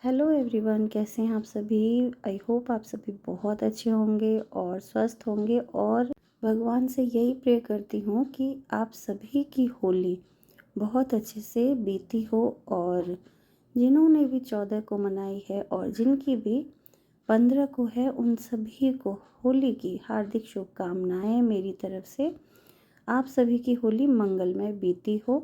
Hello everyone, कैसे हैं आप सभी। आई होप आप सभी बहुत अच्छे होंगे और स्वस्थ होंगे। और भगवान से यही प्रे करती हूँ कि आप सभी की होली बहुत अच्छे से बीती हो, और जिन्होंने भी 14 को मनाई है और जिनकी भी 15 को है, उन सभी को होली की हार्दिक शुभकामनाएं मेरी तरफ से। आप सभी की होली मंगलमय बीती हो।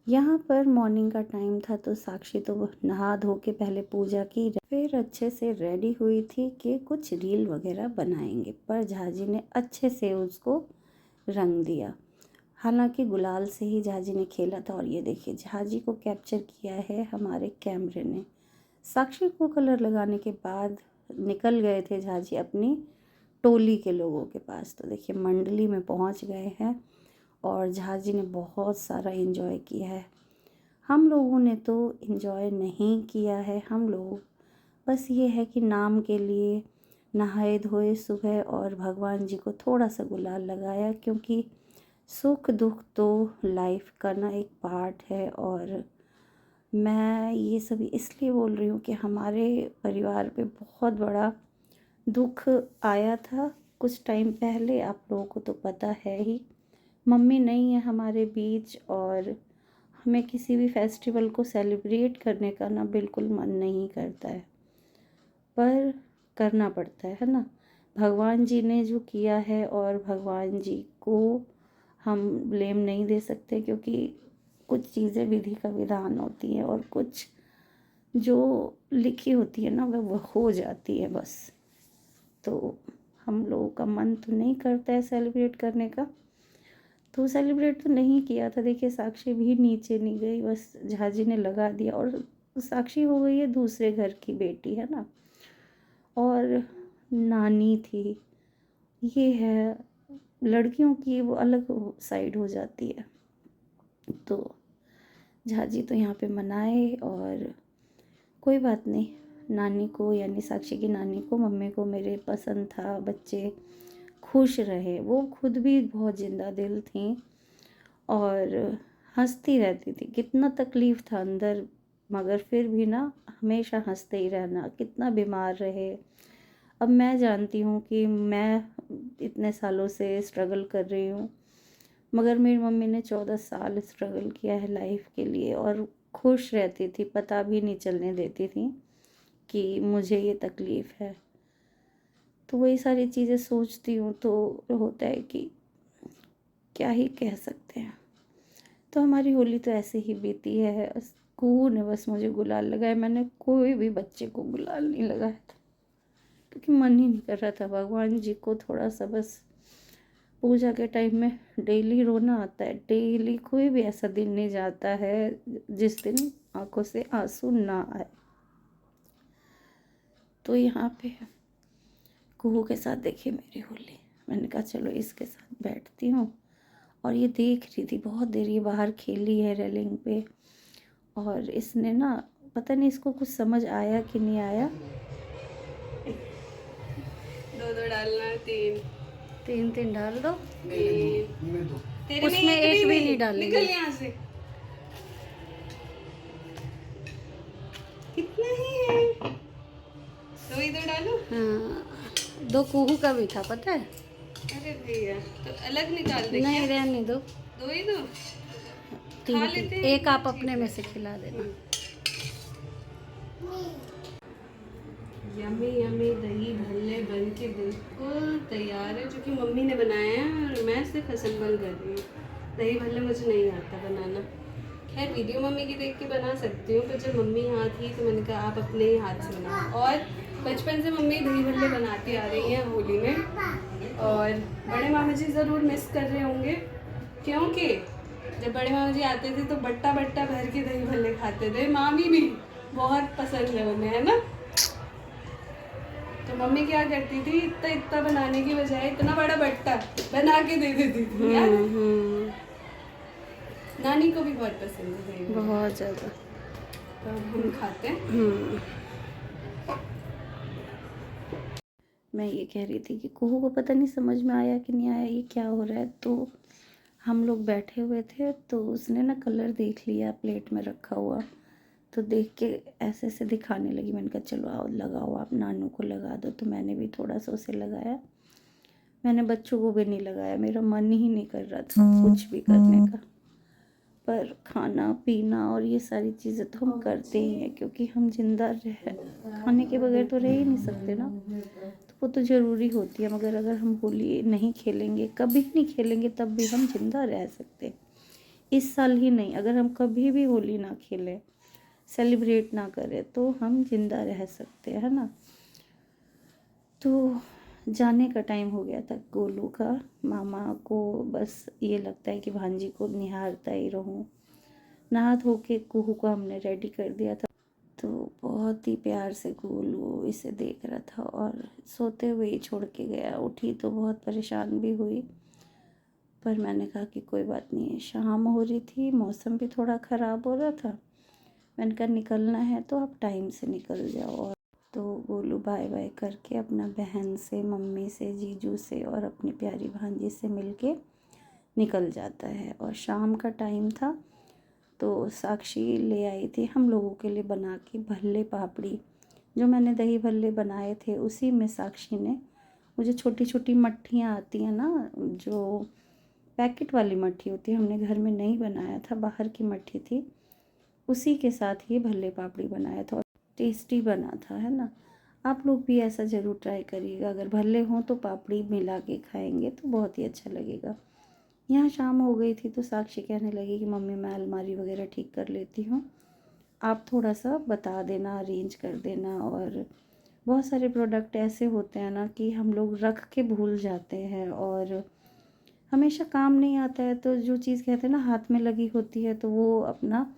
यहाँ पर मॉर्निंग का टाइम था तो साक्षी तो नहा धो के पहले पूजा की, फिर अच्छे से रेडी हुई थी कि कुछ रील वगैरह बनाएंगे, पर झाजी ने अच्छे से उसको रंग दिया। हालांकि गुलाल से ही झाजी ने खेला था, और ये देखिए झाजी को कैप्चर किया है हमारे कैमरे ने। साक्षी को कलर लगाने के बाद निकल गए थे झाजी अपनी टोली के लोगों के पास। तो देखिए मंडली में पहुंच गए हैं और झाजी ने बहुत सारा एंजॉय किया है। हम लोगों ने तो एंजॉय नहीं किया है। हम लोग बस ये है कि नाम के लिए नहाए धोए सुबह और भगवान जी को थोड़ा सा गुलाल लगाया, क्योंकि सुख दुख तो लाइफ का ना एक पार्ट है। और मैं ये सब इसलिए बोल रही हूँ कि हमारे परिवार पे बहुत बड़ा दुख आया था कुछ टाइम पहले, आप लोगों को तो पता है ही। मम्मी नहीं है हमारे बीच, और हमें किसी भी फेस्टिवल को सेलिब्रेट करने का ना बिल्कुल मन नहीं करता है, पर करना पड़ता है ना। भगवान जी ने जो किया है, और भगवान जी को हम ब्लेम नहीं दे सकते, क्योंकि कुछ चीज़ें विधि का विधान होती हैं और कुछ जो लिखी होती है ना वह हो जाती है बस। तो हम लोगों का मन तो नहीं करता है सेलिब्रेट करने का, तो सेलिब्रेट तो नहीं किया था। देखिए साक्षी भी नीचे नहीं गई, बस झाजी ने लगा दिया। और साक्षी हो गई है दूसरे घर की बेटी, है ना, और नानी थी। ये है लड़कियों की वो अलग साइड हो जाती है। तो झाजी तो यहाँ पे मनाए, और कोई बात नहीं। नानी को यानी साक्षी की नानी को, मम्मी को मेरे पसंद था, बच्चे खुश रहे। वो खुद भी बहुत जिंदा दिल थी और हंसती रहती थी। कितना तकलीफ़ था अंदर, मगर फिर भी ना हमेशा हंसते ही रहना। कितना बीमार रहे। अब मैं जानती हूँ कि मैं इतने सालों से स्ट्रगल कर रही हूँ, मगर मेरी मम्मी ने 14 साल स्ट्रगल किया है लाइफ के लिए, और खुश रहती थी, पता भी नहीं चलने देती थी कि मुझे ये तकलीफ़ है। तो वही सारी चीज़ें सोचती हूँ तो होता है कि क्या ही कह सकते हैं। तो हमारी होली तो ऐसे ही बीती है। कुहू ने बस मुझे गुलाल लगाया, मैंने कोई भी बच्चे को गुलाल नहीं लगाया था, क्योंकि मन ही नहीं कर रहा था। भगवान जी को थोड़ा सा बस पूजा के टाइम में डेली रोना आता है। डेली कोई भी ऐसा दिन नहीं जाता है जिस दिन आंखों से आंसू ना आए। तो यहाँ पे कुहू के साथ देखिए मेरी होली, मैंने कहा चलो इसके साथ बैठती हूँ। और ये देख रही थी बहुत देर, ये बाहर खेली है रेलिंग पे, और इसने ना पता नहीं इसको कुछ समझ आया कि नहीं आया। दो दो डालना है, तीन तीन तीन डाल दो। तेरे में उसमें एक भी नहीं डालेंगे। निकल यहाँ से। कितना ही है, दो इधर डालो। हाँ, दो कुहू का भी था पता है। अरे भैया तो अलग निकाल दे नहीं क्या? रहने दो। दो ही दो खा तीन लेते तीन हैं, एक आप ठीक अपने में है। से खिला देना। यमी यमी दही भल्ले बन के बिल्कुल तैयार है, जो कि मम्मी ने बनाया है और मैं सिर्फ असेंबल कर रही हूँ। दही भल्ले मुझे नहीं आता बनाना। खैर वीडियो मम्मी की देख के बना सकती हूँ, पर जब मम्मी यहाँ थी तो मैंने कहा आप अपने ही हाथ से बनाओ। और बचपन से मम्मी दही भल्ले बनाती आ रही हैं होली में, और बड़े मामा जी ज़रूर मिस कर रहे होंगे, क्योंकि जब बड़े मामा जी आते थे तो बट्टा बट्टा भर के दही भल्ले खाते थे। मामी भी बहुत पसंद है उन्हें, है ना। तो मम्मी क्या करती थी, इतना इतना बनाने की बजाय इतना बड़ा बट्टा बना के दे देती थी, याद है? नानी को भी बहुत पसंद है दही भल्ले। बहुत ज़्यादा। तो अब हम खाते हैं। मैं ये कह रही थी कि कुहू को पता नहीं समझ में आया कि नहीं आया ये क्या हो रहा है। तो हम लोग बैठे हुए थे तो उसने ना कलर देख लिया प्लेट में रखा हुआ, तो देख के ऐसे ऐसे दिखाने लगी। मैंने कहा चलो आओ लगाओ, आप नानू को लगा दो। तो मैंने भी थोड़ा सा उसे लगाया। मैंने बच्चों को भी नहीं लगाया, मेरा मन ही नहीं कर रहा था कुछ भी करने का। पर खाना पीना और ये सारी चीज़ें तो हम करते ही हैं, क्योंकि हम जिंदा रह खाने के बगैर तो रह ही नहीं सकते ना। तो वो तो ज़रूरी होती है। मगर अगर हम होली नहीं खेलेंगे, कभी नहीं खेलेंगे, तब भी हम जिंदा रह सकते। इस साल ही नहीं, अगर हम कभी भी होली ना खेलें, सेलिब्रेट ना करें, तो हम जिंदा रह सकते हैं, है ना। तो जाने का टाइम हो गया था गोलू का। मामा को बस ये लगता है कि भांजी को निहारता ही रहूं। नहा धो के कुहू को हमने रेडी कर दिया था। तो बहुत ही प्यार से गोलू इसे देख रहा था और सोते हुए ही छोड़ के गया। उठी तो बहुत परेशान भी हुई, पर मैंने कहा कि कोई बात नहीं है। शाम हो रही थी, मौसम भी थोड़ा ख़राब हो रहा था। मैंने कहा निकलना है तो आप टाइम से निकल जाओ। और तो गोलू बाय बाय करके अपना बहन से, मम्मी से, जीजू से और अपनी प्यारी भांजी से मिलके निकल जाता है। और शाम का टाइम था, तो साक्षी ले आई थी हम लोगों के लिए बना के भल्ले पापड़ी। जो मैंने दही भल्ले बनाए थे, उसी में साक्षी ने मुझे छोटी छोटी मट्ठियाँ आती हैं ना, जो पैकेट वाली मट्ठी होती है, हमने घर में नहीं बनाया था, बाहर की मट्ठी थी, उसी के साथ ये भल्ले पापड़ी बनाया था। और टेस्टी बना था, है ना। आप लोग भी ऐसा ज़रूर ट्राई करिएगा। अगर भल्ले हों तो पापड़ी मिला के खाएंगे तो बहुत ही अच्छा लगेगा। यहाँ शाम हो गई थी, तो साक्षी कहने लगी कि मम्मी मैं अलमारी वगैरह ठीक कर लेती हूँ, आप थोड़ा सा बता देना, अरेंज कर देना। और बहुत सारे प्रोडक्ट ऐसे होते हैं ना कि हम लोग रख के भूल जाते हैं और हमेशा काम नहीं आता है। तो जो चीज़ कहते हैं ना हाथ में लगी होती है, तो वो अपना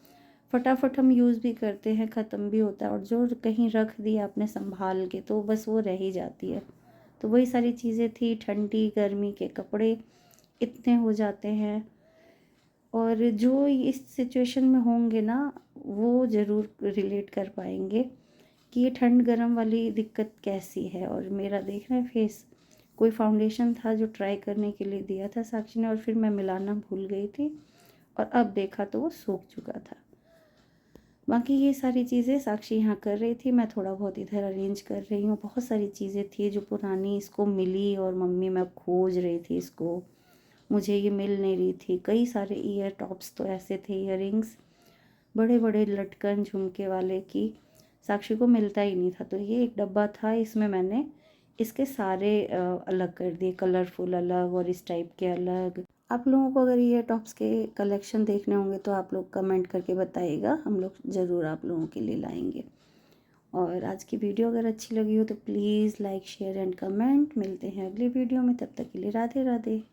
फटाफट हम यूज़ भी करते हैं, ख़त्म भी होता है। और जो कहीं रख दिया आपने संभाल के, तो बस वो रह ही जाती है। तो वही सारी चीज़ें थी। ठंडी गर्मी के कपड़े इतने हो जाते हैं, और जो इस सिचुएशन में होंगे ना, वो ज़रूर रिलेट कर पाएंगे कि ये ठंड गर्म वाली दिक्कत कैसी है। और मेरा देख रहे हैं फेस, कोई फाउंडेशन था जो ट्राई करने के लिए दिया था साक्षी ने, और फिर मैं मिलाना भूल गई थी, और अब देखा तो वो सूख चुका था। बाकी ये सारी चीज़ें साक्षी यहाँ कर रही थी, मैं थोड़ा बहुत इधर अरेंज कर रही हूँ। बहुत सारी चीज़ें थी जो पुरानी इसको मिली, और मम्मी मैं खोज रही थी इसको, मुझे ये मिल नहीं रही थी। कई सारे ईयर टॉप्स तो ऐसे थे, ईयरिंग्स बड़े बड़े लटकन झुमके वाले, की साक्षी को मिलता ही नहीं था। तो ये एक डब्बा था, इसमें मैंने इसके सारे अलग कर दिए, कलरफुल अलग और इस टाइप के अलग। आप लोगों को अगर ये टॉप्स के कलेक्शन देखने होंगे तो आप लोग कमेंट करके बताइएगा, हम लोग ज़रूर आप लोगों के लिए लाएंगे। और आज की वीडियो अगर अच्छी लगी हो तो please like share and comment. मिलते हैं अगली वीडियो में, तब तक के लिए राधे राधे।